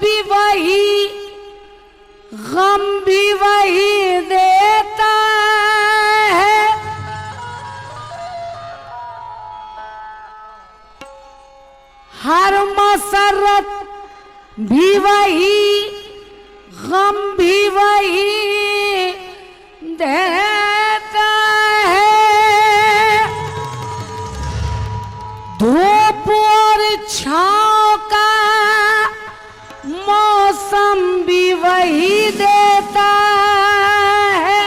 भी वही, गम भी वही देता है। हर मसरत भी वही, गम भी वही देता है। धूप और छांव का मौसम भी वही देता है।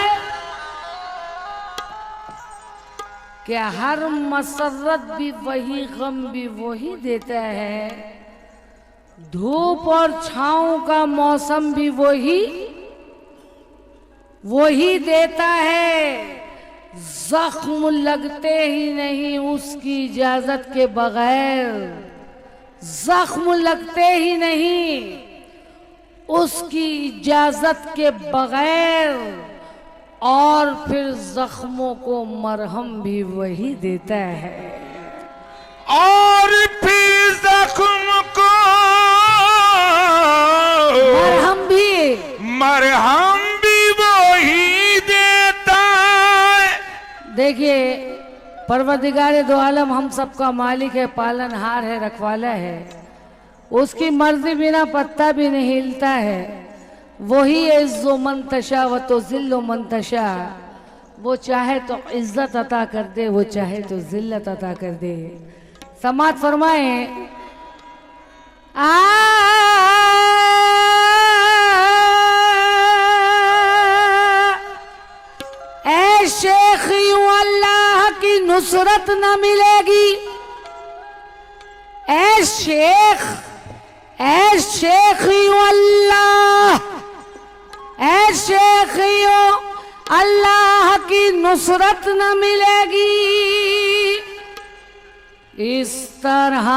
क्या हर मसरत भी वही, गम भी वही देता है। धूप और छांव का मौसम भी वही देता है। जख्म लगते ही नहीं उसकी इजाजत के बगैर, जख्म लगते ही नहीं उसकी इजाजत के बगैर। और फिर जख्मों को मरहम भी वही देता है। और फिर जख्म को मरहम भी वही देता है। देखिए, परवरदिगार दो आलम हम सबका मालिक है, पालनहार है, रखवाला है। उसकी मर्जी बिना पत्ता भी नहीं हिलता है। वही इज़्ज़ो मंतशा व तो ज़िल्लो मंतशा। वो चाहे तो इज्जत अता कर दे, वो चाहे तो जिल्लत अता कर दे। समात फरमाए, ऐ शेख यूं अल्लाह की नुसरत न मिलेगी। ऐ शेख यूं अल्लाह, ऐ शेख यूं अल्लाह की नुसरत न मिलेगी। इस तरह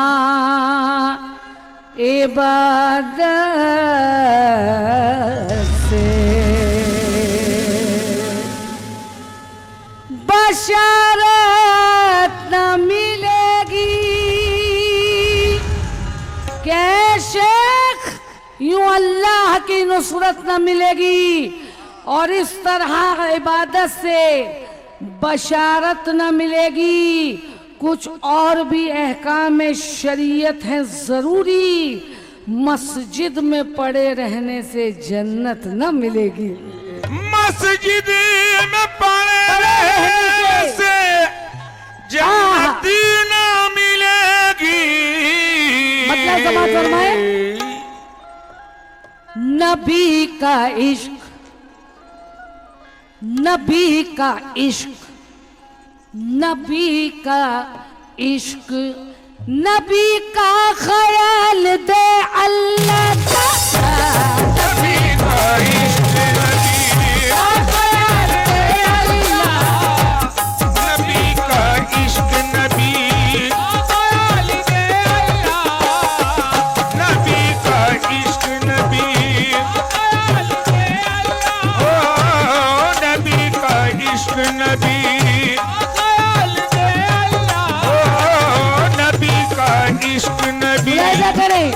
इबादत से बशारत न मिलेगी। क्या शेख यूं अल्लाह की नुसरत न मिलेगी और इस तरह इबादत से बशारत न मिलेगी। कुछ और भी अहकाम शरीयत हैं जरूरी। मस्जिद में पड़े रहने से जन्नत न मिलेगी। मस्जिद में पड़े रहने से जन्नत न मिलेगी। मतलब समाज फरमाए, नबी का इश्क, नबी का इश्क, नबी का इश्क, नबी का ख्याल दे अल्लाह का। नबी का इश्क, नबी का ख्याल दे अल्लाह। नबी का इश्क, नबी का ख्याल दे अल्लाह। नबी का इश्क, नबी का ख्याल दे अल्लाह। ओ नबी का इश्क, नबी करें।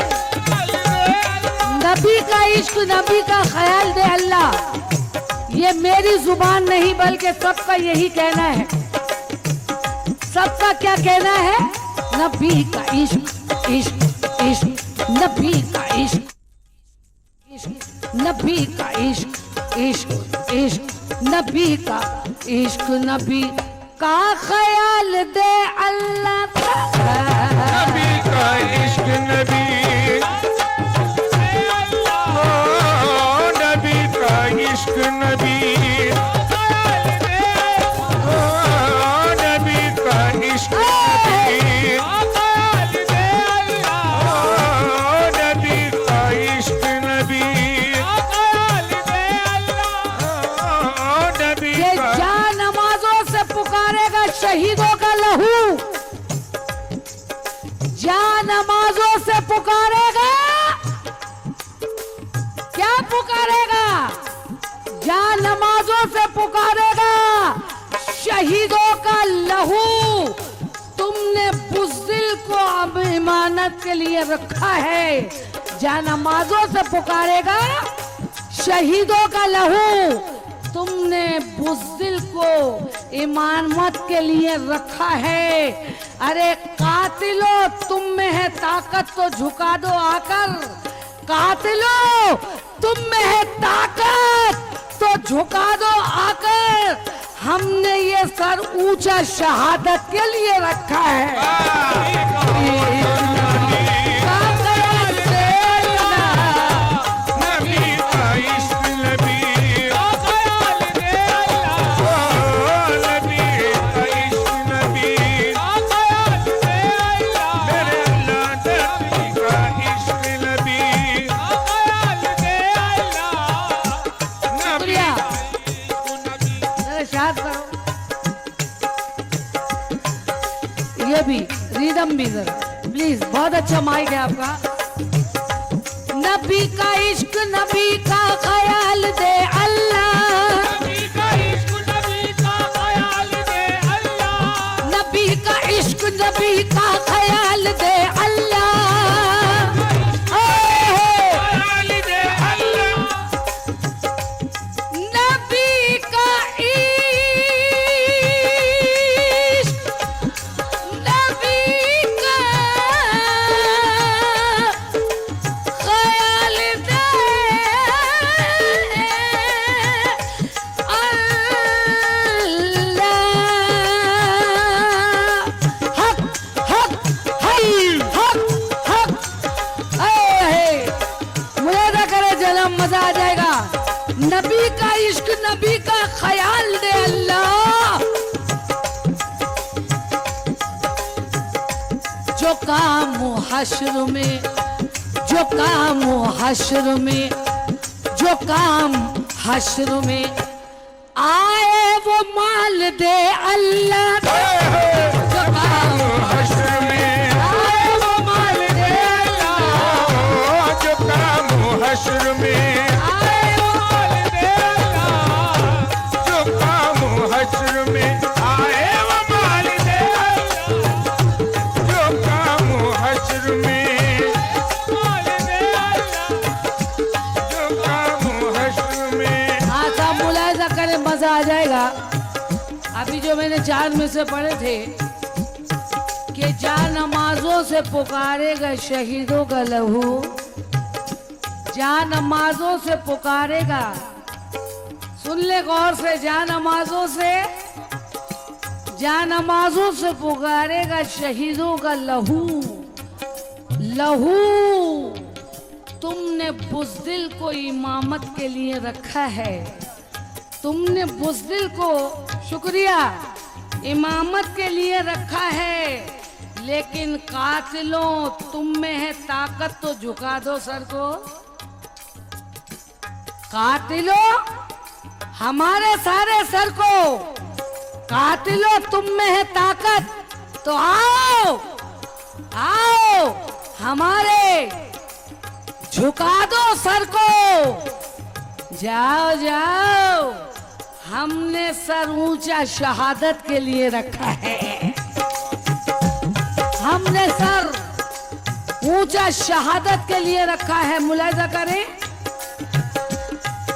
नबी का इश्क, नबी का ख्याल दे अल्लाह। ये मेरी जुबान नहीं बल्कि सबका यही कहना है। सबका क्या कहना है? नबी का इश्क, इश्क, इश्क, नबी का इश्क, इश्क, नबी का इश्क, इश्क, इश्क, नबी का इश्क, नबी का ख्याल दे अल्लाह का। नबी का इश्क, नबी नबी का इश्क, नबी नबी का इश्क, नबी का इश्क, नबी ये जा नमाजों से पुकारेगा शहीदों का लहू। जा नमाजों से पुकारेगा, क्या पुकारेगा? जा नमाजों से पुकारेगा शहीदों का लहू। तुमने बुज़दिल को अब इमानत के लिए रखा है। जानमाजों से पुकारेगा शहीदों का लहू। तुमने बुज़दिल को इमामत के लिए रखा है। अरे कातिलो, तुम में है ताकत तो झुका दो आकर। कातिलो, तुम में है ताकत तो झुका दो आकर। हमने ये सर ऊंचा शहादत के लिए रखा है। ये भी रिदम भी जरा प्लीज, बहुत अच्छा माइक है आपका। नबी का इश्क नबी का ख्याल दे अल्लाह, नबी का इश्क नबी का ख्याल दे अल्लाह, नबी का इश्क नबी का ख्याल दे अल्लाह। नबी का मजा आ जाएगा। नबी का इश्क नबी का ख्याल दे अल्लाह। जो काम हश्र में, जो काम हश्र में, जो काम हश्र में आए वो माल दे अल्लाह। जो काम हश्र में आए वो माल दे अल्लाह। जो काम हश्र में आए वो माल दे अल्लाह। जो काम हश्र में आए वो माल दे अल्लाह। जो काम हश्र में माल दे अल्लाह, जो काम हश्र में। हाँ साहब मुलायजा करें, मजा आ जाएगा। अभी जो मैंने 4 में से पढ़े थे कि जान नमाजों से पुकारेगा शहीदों का लहू, जान नमाजों से पुकारेगा। सुन ले गौर से, जान नमाजों से, जान नमाजों से पुकारेगा शहीदों का लहू। लहू तुमने बुज़दिल को इमामत के लिए रखा है। तुमने बुज़दिल को, शुक्रिया, इमामत के लिए रखा है। लेकिन कातिलों, तुम में है ताकत तो झुका दो सर को। कातिलों, हमारे सारे सर को। कातिलों, तुम में है ताकत तो आओ, आओ हमारे झुका दो सर को। जाओ जाओ, हमने सर ऊंचा शहादत के लिए रखा है। हमने सर ऊंचा शहादत के लिए रखा है। मुलाहिजा करें,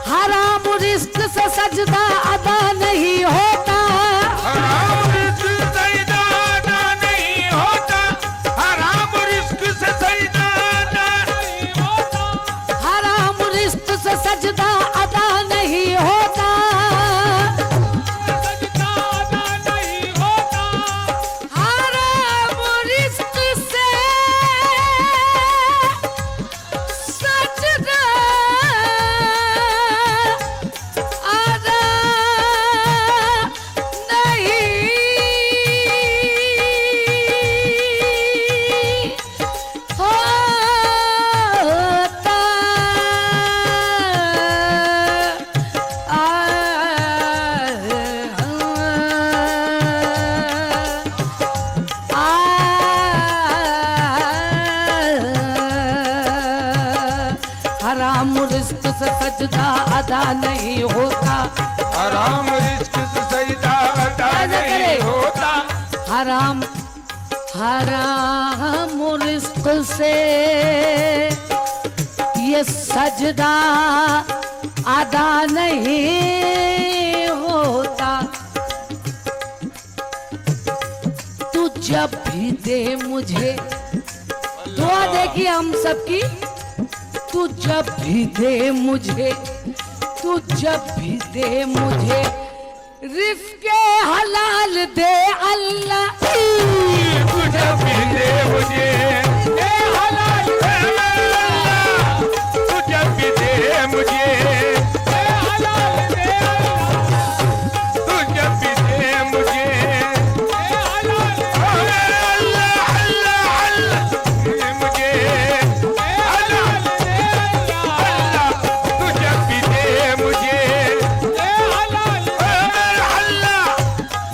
हराम रिस्क से सजदा अदा नहीं होता। हराम रिस्क सजदा अदा नहीं होता। हराम रिस्क से सजदा अदा नहीं होता। हराम रिस्क से सजदा अदा नहीं होता। सजदा अदा नहीं होता। हराम रिस्क से सजदा अदा नहीं होता। हराम रिस्क से सजदा अदा नहीं होता। हराम हराम रिस्क से ये सजदा अदा नहीं होता। तू जब भी दे मुझे, दुआ देखिए हम सबकी, तू जब भी दे मुझे, तू जब भी दे मुझे रिज़्क़े हलाल दे अल्लाह। तू जब भी दे मुझे ए हलाल दे अल्लाह, तू जब भी दे मुझे ए हलाल दे अल्लाह, तू जब भी दे मुझे ए हलाल अल्लाह अल्लाह अल्लाह दे मुझे ए हलाल दे अल्लाह, तू जब भी दे मुझे ए हलाल अल्लाह,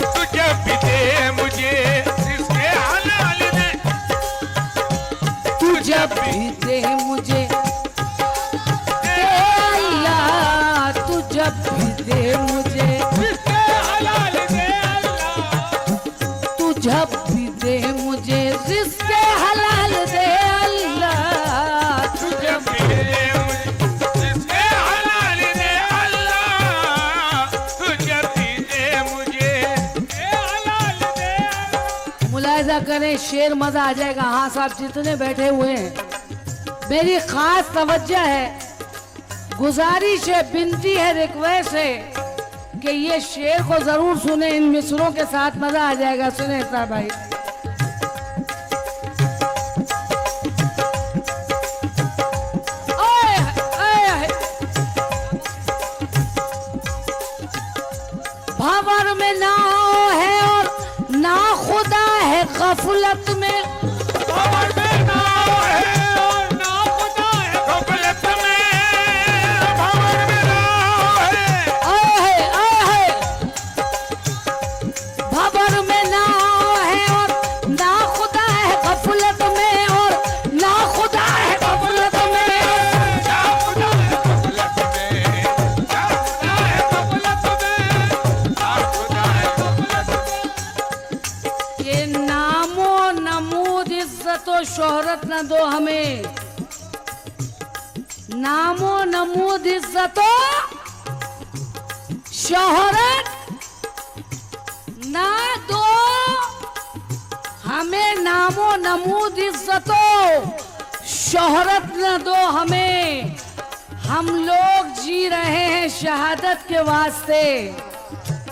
तू जब भी दे मुझे रिज़्क़े हलाल दे, तू जब भी दे मुझे दे अल्लाह, तू जब भी दे मुझे, रिज़्क़े हलाल दे अल्लाह, तू जब भी दे मुझे रिज़्क़े हलाल दे अल्लाह। तू जब भी दे मुझे रिज़्क़े हलाल दे अल्लाह, तू जब भी दे मुझे ए हलाल दे अल्लाह। मुलाहिजा करें, शेर मजा आ जाएगा। हाँ साहब जितने बैठे हुए हैं, मेरी खास तवज्जो है, गुजारिश है, बिनती है, रिक्वेस्ट है कि ये शेर को जरूर सुने। इन मिसरों के साथ मजा आ जाएगा। सुने साहब भाई। ओए, ओए, भंवर में ना है और ना खुदा है गफलत में, भंवर में ना है और ना खुदा है गफलत में, भंवर में ना है भंवर में ना है और ना खुदा है गफलत में, और ना खुदा है गफलत में। ना खुदा है गफलत में, ना खुदा है गफलत में, ना खुदा है गफलत में। ये नामो नमूद इज्जत और शोहरत न दो हमें, नामो नमूद इज्जत और शोहरत ना दो हमें, नामो नमूद इज्जतो शोहरत न दो हमें। हम लोग जी रहे हैं शहादत के वास्ते,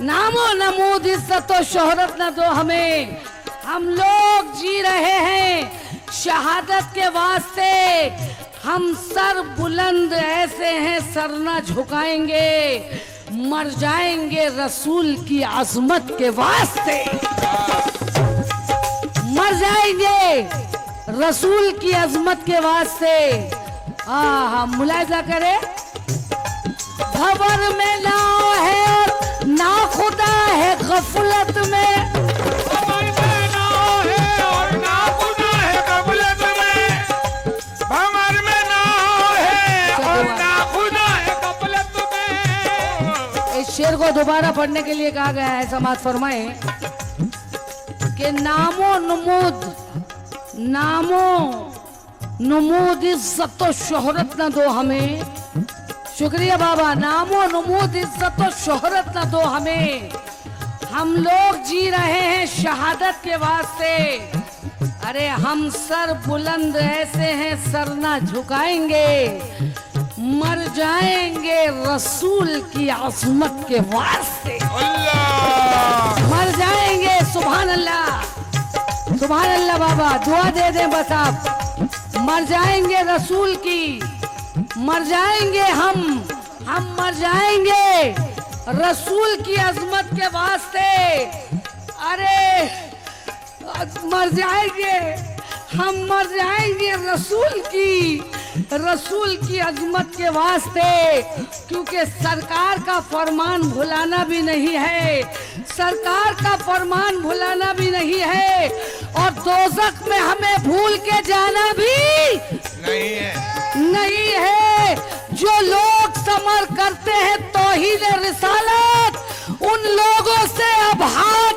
नामो नमूद इज्जतो शोहरत न दो हमें। हम लोग जी रहे हैं शहादत के वास्ते, हम सर बुलंद ऐसे हैं सर न झुकाएंगे, मर जाएंगे रसूल की अजमत के वास्ते, मर जाएंगे रसूल की अजमत के वास्ते। हाँ मुलाहिजा करे, भंवर में ना है और ना खुदा है गफलत में, भंवर में ना है और ना खुदा है गफलत में, भंवर में ना है और ना खुदा है गफलत में। इस शेर को दोबारा पढ़ने के लिए कहा गया है। समाज फरमाए कि नामो नमूद इज्जत और शोहरत न दो हमें। शुक्रिया बाबा। नामो नमूद इज्जत और शोहरत न दो हमें, हम लोग जी रहे हैं शहादत के वास्ते। अरे हम सर बुलंद ऐसे हैं सर ना झुकाएंगे, मर जाएंगे रसूल की अज़मत के वास्ते, अल्लाह मर जाएंगे। सुभान अल्लाह, सुभान अल्लाह बाबा। दुआ दे दें बस आप, मर जाएंगे रसूल की, मर जाएंगे हम मर जाएंगे रसूल की अज़मत के वास्ते। अरे मर जाएंगे हम, मर जाएंगे रसूल की अजमत के वास्ते, क्योंकि सरकार का फरमान भुलाना भी नहीं है, सरकार का फरमान भुलाना भी नहीं है, और दोज़ख में हमें भूल के जाना भी नहीं है। जो लोग समर करते हैं तौहीद रिसालत, उन लोगों से अब हाथ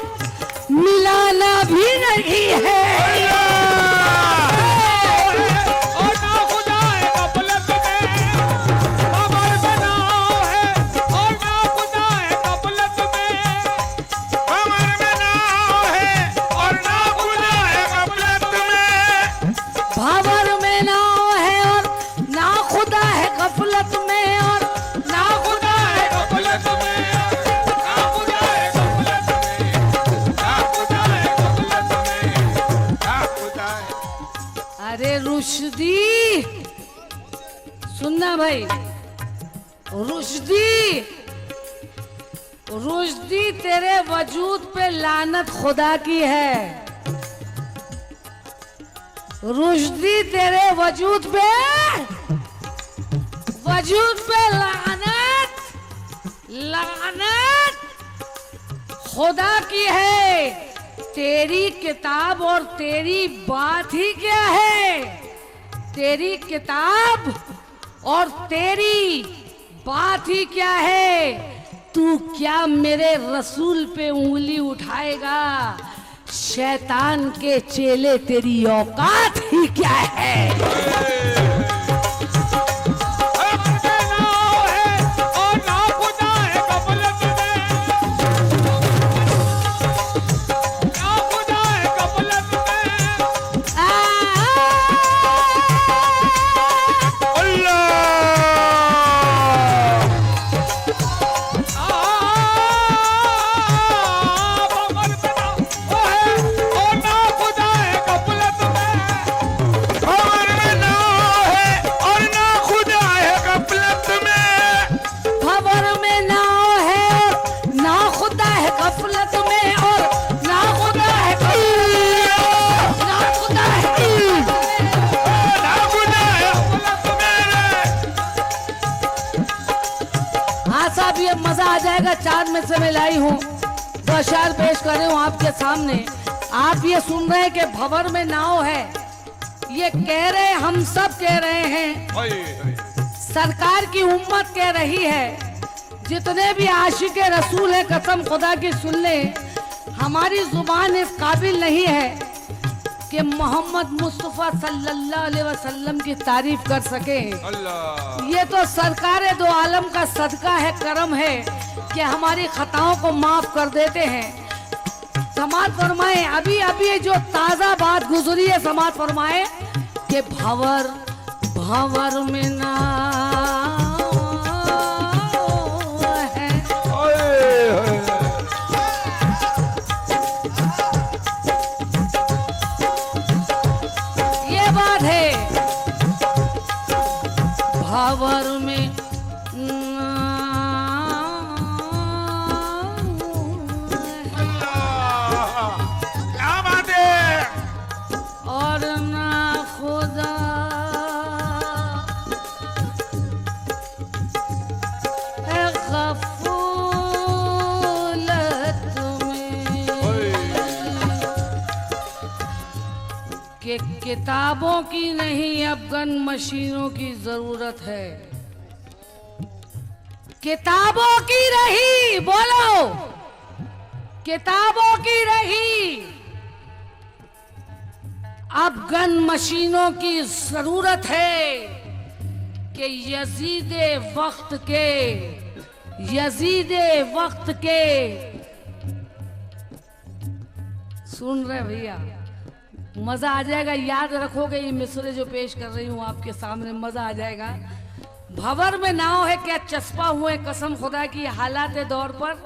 मिलाना भी नहीं है। और ना खुदा है गफलत में, रुश्दी, सुनना भाई, रुश्दी, रुश्दी तेरे वजूद पे लानत खुदा की है। रुश्दी तेरे वजूद पे लानत, लानत खुदा की है। तेरी किताब और तेरी बात ही क्या है? तेरी किताब और तेरी बात ही क्या है? तू क्या मेरे रसूल पे उंगली उठाएगा? शैतान के चेले तेरी औकात ही क्या है? मजा आ जाएगा। चांद में से मैं लाई हूँ, दो अशार पेश कर रही हूँ आपके सामने। आप ये सुन रहे हैं कि भंवर में नाव है, ये कह रहे, हम सब कह रहे हैं, सरकार की उम्मत कह रही है, जितने भी आशिक रसूल है कसम खुदा की सुन ले, हमारी जुबान इस काबिल नहीं है कि मोहम्मद मुस्तफा सल्लल्लाहु अलैहि वसल्लम की तारीफ कर सके। ये तो सरकार दो आलम का सदका है, करम है कि हमारी खताओं को माफ कर देते हैं। समात फरमाए, अभी अभी जो ताजा बात गुजरी है, समात फरमाए कि भंवर भंवर में ना है। ये बात है, भंवर में कि किताबों की नहीं अब गन मशीनों की जरूरत है। किताबों की रही, बोलो, किताबों की रही, अब गन मशीनों की जरूरत है कि यजीदे वक्त के सुन रहे भैया, मजा आ जाएगा। याद रखोगे ये मिसरे जो पेश कर रही हूँ आपके सामने, मजा आ जाएगा। भंवर में नाव है क्या चस्पा हुए कसम खुदा की हालात दौर पर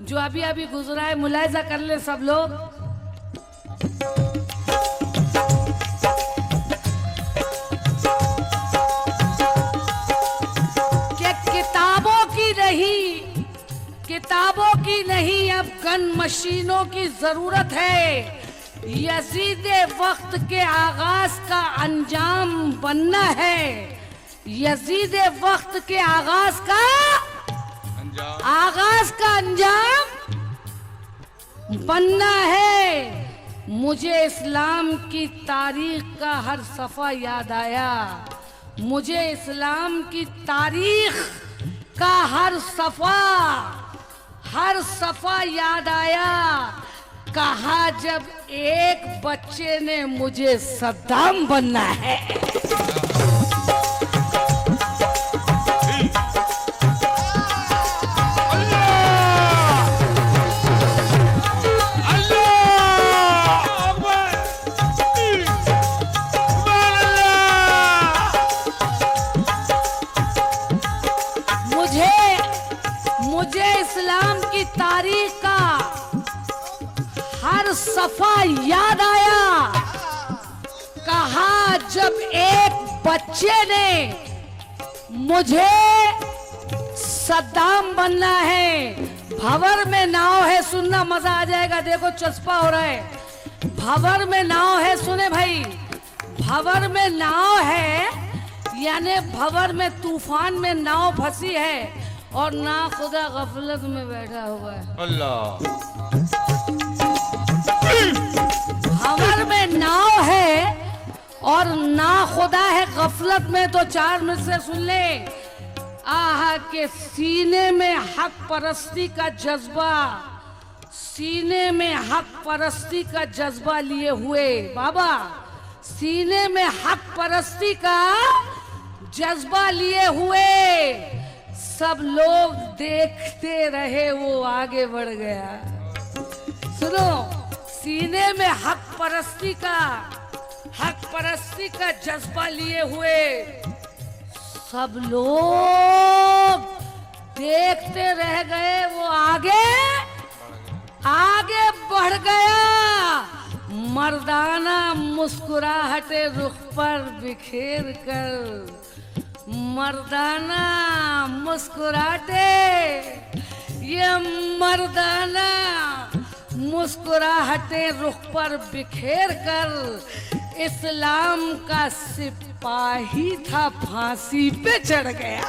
जो अभी अभी गुजरा है, मुलाहिजा कर ले सब लोग। क्या किताबों की रही, किताबों की नहीं अब गन मशीनों की जरूरत है। यजीदे वक्त के आगाज का अंजाम बनना है। यजीदे वक्त के आगाज का अंजाम बनना है। मुझे इस्लाम की तारीख का हर सफ़ा याद आया। मुझे इस्लाम की तारीख का हर सफ़ा याद आया। कहा जब एक बच्चे ने मुझे सद्दाम बनना है। मुझे इस्लाम की तारीख का हर सफा याद आया। कहा जब एक बच्चे ने मुझे सद्दाम बनना है, भंवर में नाव है, सुनना मजा आ जाएगा, देखो चस्पा हो रहा है। भंवर में नाव है, सुने भाई, भंवर में नाव है यानी भंवर में तूफान में नाव फंसी है और ना खुदा गफलत में बैठा हुआ है। अल्लाह। भंवर में नाव है और ना खुदा है गफलत में, तो चार मिनट से सुन ले। आहा के सीने में हक परस्ती का जज्बा, सीने में हक परस्ती का जज्बा लिए हुए बाबा, सीने में हक परस्ती का जज्बा लिए हुए सब लोग देखते रहे, वो आगे बढ़ गया। सुनो, सीने में हक परस्ती का जज्बा लिए हुए सब लोग देखते रह गए, वो आगे बढ़ गया। मर्दाना मुस्कुराहटे रुख पर बिखेर कर, मर्दाना मुस्कुराहटे, ये मर्दाना मुस्कुराहटे रुख पर बिखेर कर इस्लाम का सिपाही था, फांसी पे चढ़ गया।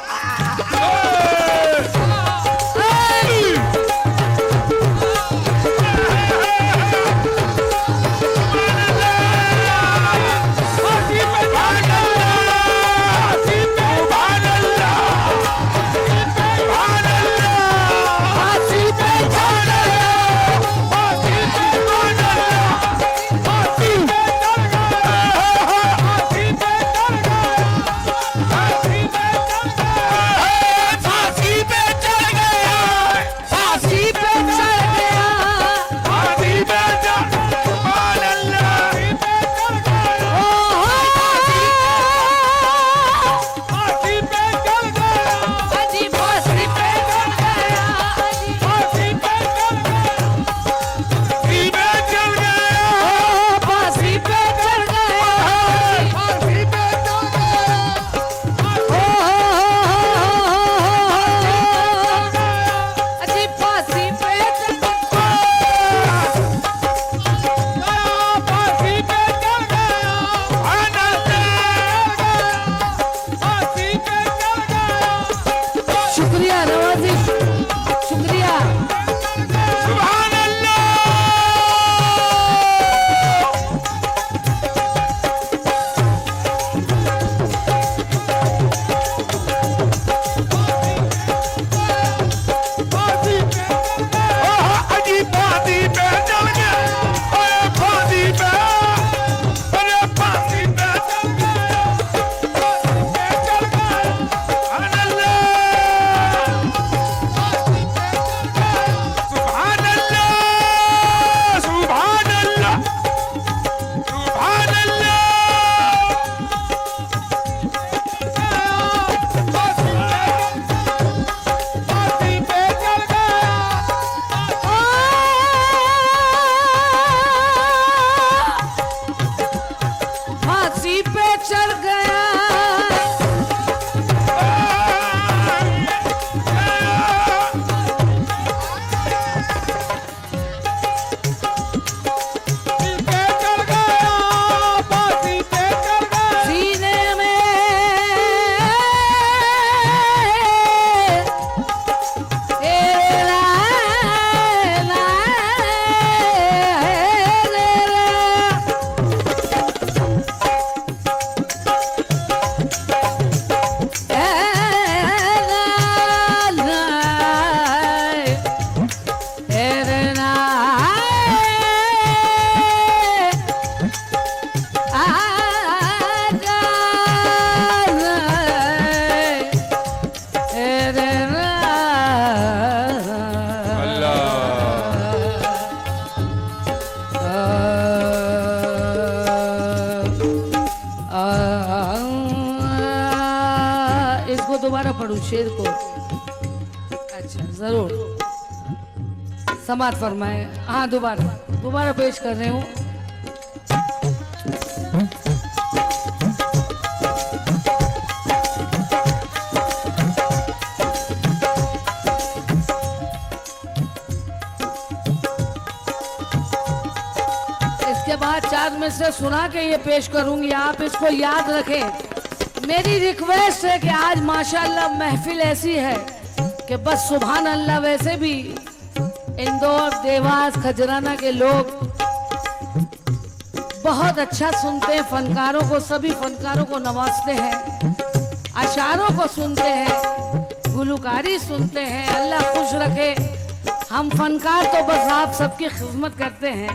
दोबारा पढ़ूं शेर को? अच्छा जरूर, समात फरमाए। हाँ दोबारा पेश कर रहे हूँ। चार में से सुना के ये पेश करूंगी, आप इसको याद रखें। मेरी रिक्वेस्ट है कि आज माशाल्लाह महफिल ऐसी है कि बस सुभान अल्लाह। वैसे भी इंदौर, देवास, खजराना के लोग बहुत अच्छा सुनते हैं फनकारों को, सभी फनकारों को नवाजते हैं, अशारों को सुनते हैं, गुलकारी सुनते हैं। अल्लाह खुश रखे। हम फनकार तो बस आप सबकी खिदमत करते हैं।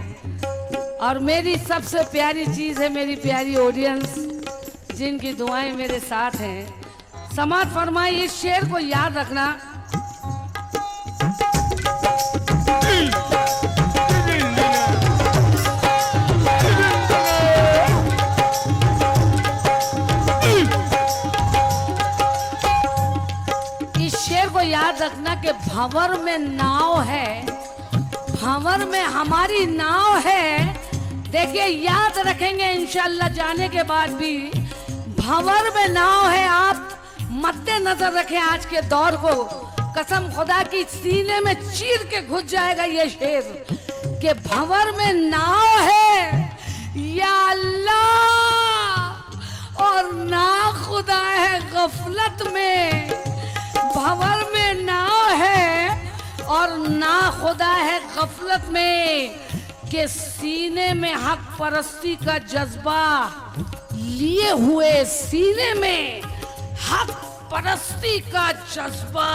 और मेरी सबसे प्यारी चीज़ है मेरी प्यारी ऑडियंस, जिनकी दुआएं मेरे साथ हैं। समात फरमाई, इस शेर को याद रखना। इस शेर को याद रखना कि भंवर में नाव है, भंवर में हमारी नाव है। देखिए याद रखेंगे इंशाल्लाह, जाने के बाद भी भंवर में नाव है। आप मद्देनजर रखें आज के दौर को, कसम खुदा की सीने में चीर के घुस जाएगा ये शेर कि भंवर में नाव है या अल्लाह और ना खुदा है गफलत में। भंवर में नाव है और ना खुदा है गफलत में, के सीने में हक परस्ती का जज्बा लिए हुए, सीने में हक परस्ती का जज्बा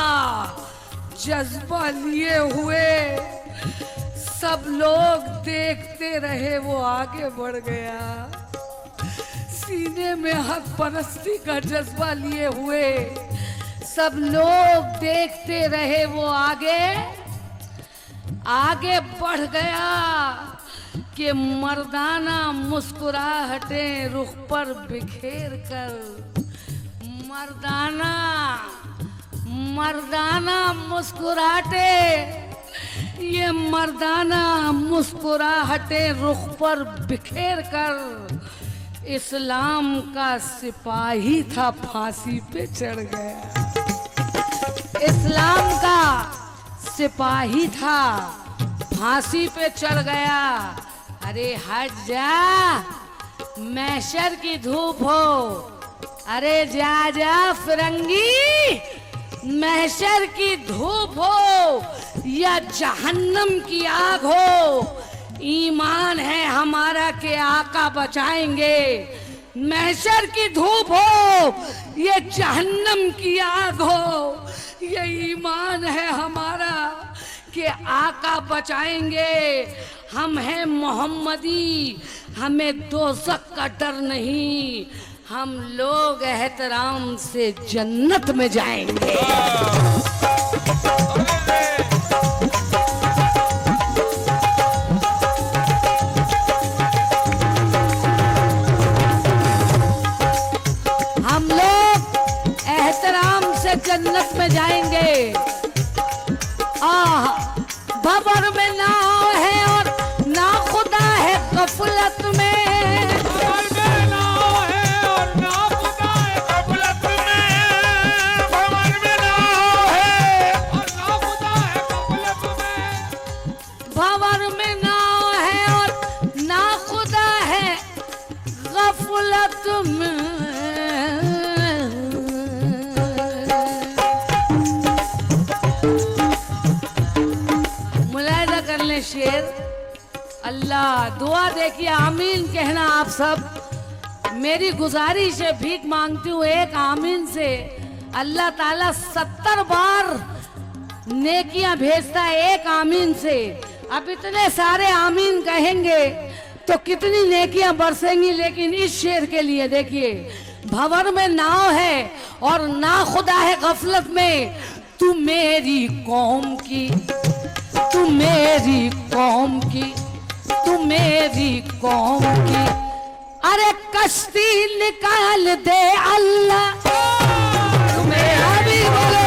लिए हुए सब लोग देखते रहे, वो आगे बढ़ गया। सीने में हक परस्ती का जज्बा लिए हुए सब लोग देखते रहे, वो आगे बढ़ गया कि मर्दाना मुस्कुराहटें रुख पर बिखेर कर। मर्दाना मुस्कुराहटें, ये मर्दाना मुस्कुराहटें रुख पर बिखेर कर इस्लाम का सिपाही था, फांसी पे चढ़ गया। इस्लाम का सिपाही था, फांसी पे चढ़ गया। अरे हट जा, मैशर की धूप हो। अरे जा फिरंगी, मैशर की धूप हो या जहन्नम की आग हो, ईमान है हमारा के आका बचाएंगे। मैशर की धूप हो, ये जहन्नम की आग हो, ये ईमान है हमारा कि आका बचाएंगे। हम हैं मोहम्मदी, हमें दोज़ख का डर नहीं, हम लोग एहतराम से जन्नत में जाएंगे। हम लोग एहतराम से जन्नत में जाएंगे। भंवर में नाव है और ना खुदा है गफलत में। भंवर में नाव है और ना खुदा है गफलत में। भंवर में नाव है और ना खुदा है गफलत में। भंवर में नाव है और ना खुदा है गफलत में। शेर अल्लाह दुआ देखिए, आमीन कहना आप सब। मेरी गुजारिश है, भीख मांगती हूँ एक आमीन से। अल्लाह ताला 70 बार नेकियां भेजता है एक आमीन से। अब इतने सारे आमीन कहेंगे तो कितनी नेकियां बरसेंगी। लेकिन इस शेर के लिए देखिए, भंवर में नाव है और ना खुदा है गफलत में। तू मेरी कौम की, तू मेरी कौम की, तू मेरी कौम की। अरे कश्ती निकाल दे अल्लाह, तुम्हें अभी बोलो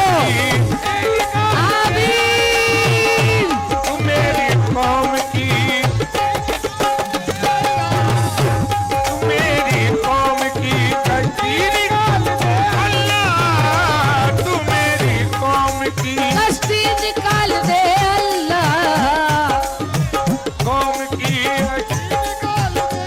आमीन। तू मेरी कौम की, तू मेरी कौम की कश्ती निकाल दे अल्लाह, तू मेरी कौम की कश्ती निकाल दे कौम की निकाल दे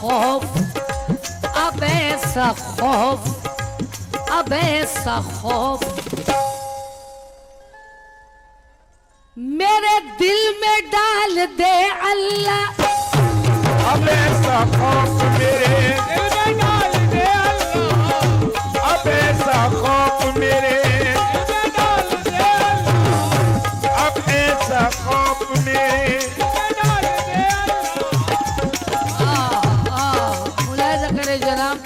खौफ, अब ऐसा खौफ, अब ऐसा खौफ मेरे दिल में डाल दे अल्लाह। अब ऐसा खौफ मेरे दिल में डाल दे अल्लाह, अब ऐसा खौफ मेरे दिल में डाल दे अल्लाह, अब ऐसा खौफ मेरे दिल में डाल दे अल्लाह। मुलाहिजा करे जनाब।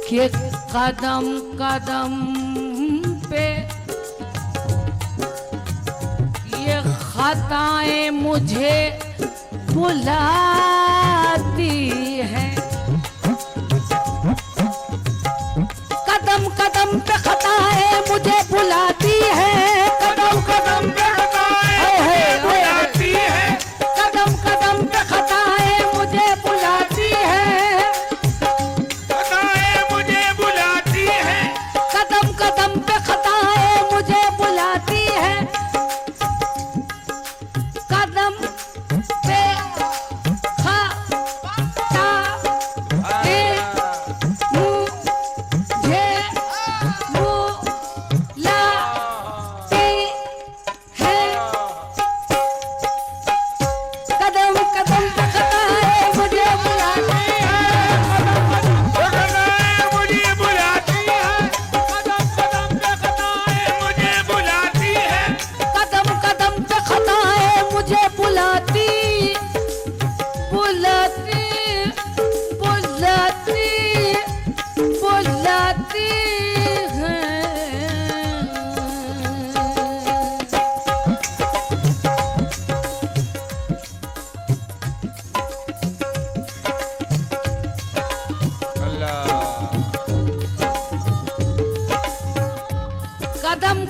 कि कदम कदम पे ये खताएं मुझे बुलाती हैं, कदम कदम पे खताएं मुझे बुलाती हैं, कदम कदम पे खताएं बुलाती हैं, कदम कदम पे खताएं मुझे बुलाती हैं, खताएं मुझे बुलाती हैं, कदम कदम पे खताएं मुझे बुलाती हैं, कदम पे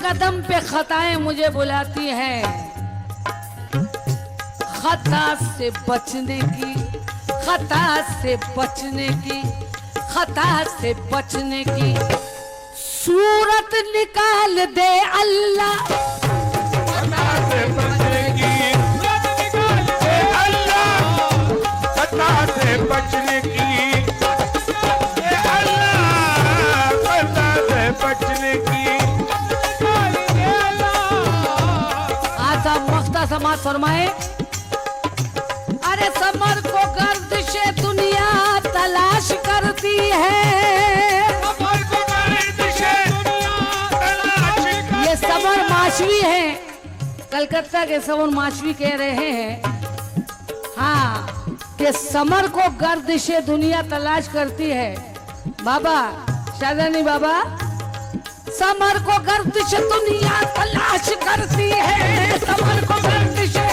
कदम पे खताएं मुझे बुलाती हैं, खता से बचने की, खता से बचने की, खता से बचने की सूरत निकाल दे अल्लाह। खता से बचने की सूरत निकाल दे अल्लाह, खता से बचने की अल्लाह, खता से बचने की समाज फरमाए। अरे समर को गर्दिशे दुनिया तलाश करती है, समर को गर्दिशे दुनिया तलाश करती ये समर माशवी है, कलकत्ता के समर माशवी कह रहे हैं हाँ कि समर को गर्दिशे दुनिया तलाश करती है। बाबा शाहजानी बाबा, समर को गर्दिश दुनिया तलाश करती है, समर को गर्दिशे,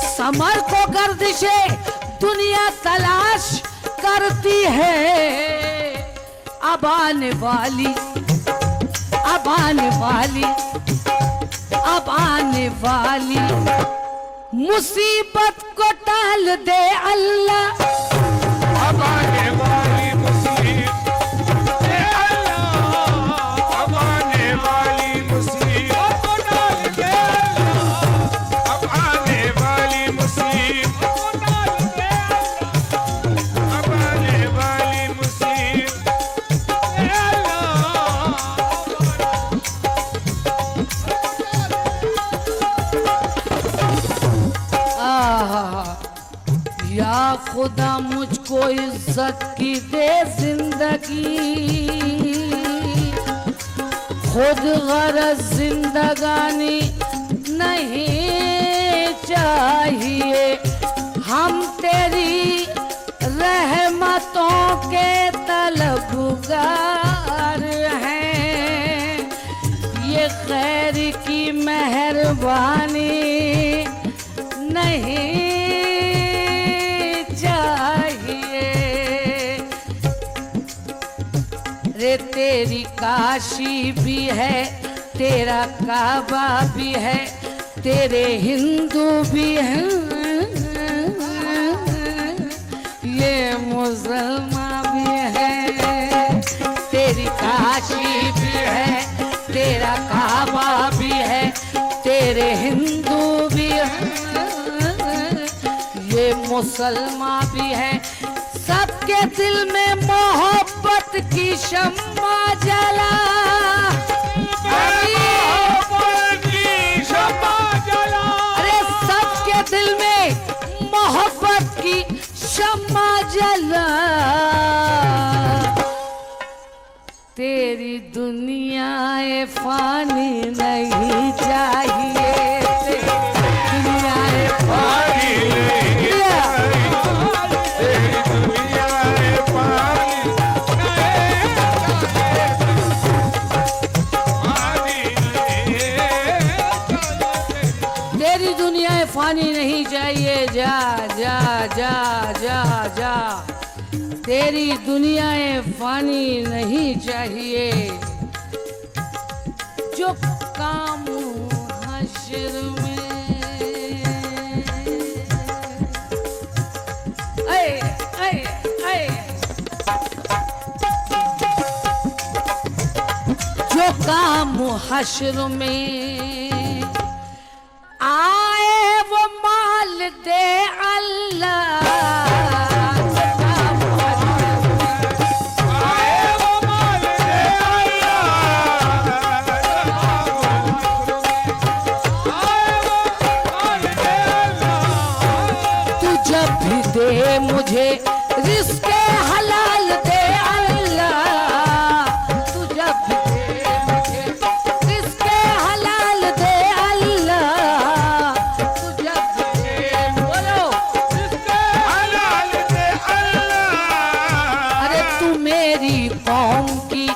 समर को गर्दिशे दुनिया तलाश करती है। अब आने वाली, अब आने वाली, अब आने वाली मुसीबत को टाल दे अल्लाह। अब आने वाली मुसीबत या खुदा मुझको इज्जत की दे जिंदगी, खुद गरज जिंदगानी नहीं चाहिए, हम तेरी रहमतों के तलबगार हैं, ये खैर की मेहरबानी नहीं रे। तेरी काशी भी है, तेरा काबा भी है, तेरे हिंदू भी हैं, ये मुसलमान भी है। तेरी काशी मुसलमान भी है, सबके दिल में मोहब्बत की शम्मा जला। अरे सबके दिल में मोहब्बत की शम्मा जला। तेरी दुनियाए फानी नहीं चाहिए, तेरी दुनियाए फानी तेरी दुनियाए फानी नहीं चाहिए। जा जा जा जा जा, तेरी दुनियाएं फानी नहीं चाहिए। जो काम हश्र में ऐ ऐ ऐ, जो काम हश्र में आए वो माल दे अल्लाह। दे मुझे रिस्के हलाल दे अल्लाह, तू जब दे मुझे रिस्के हलाल दे अल्लाह, तू जब दे बोलो रिस्के हलाल दे अल्लाह। अरे तू मेरी कौम की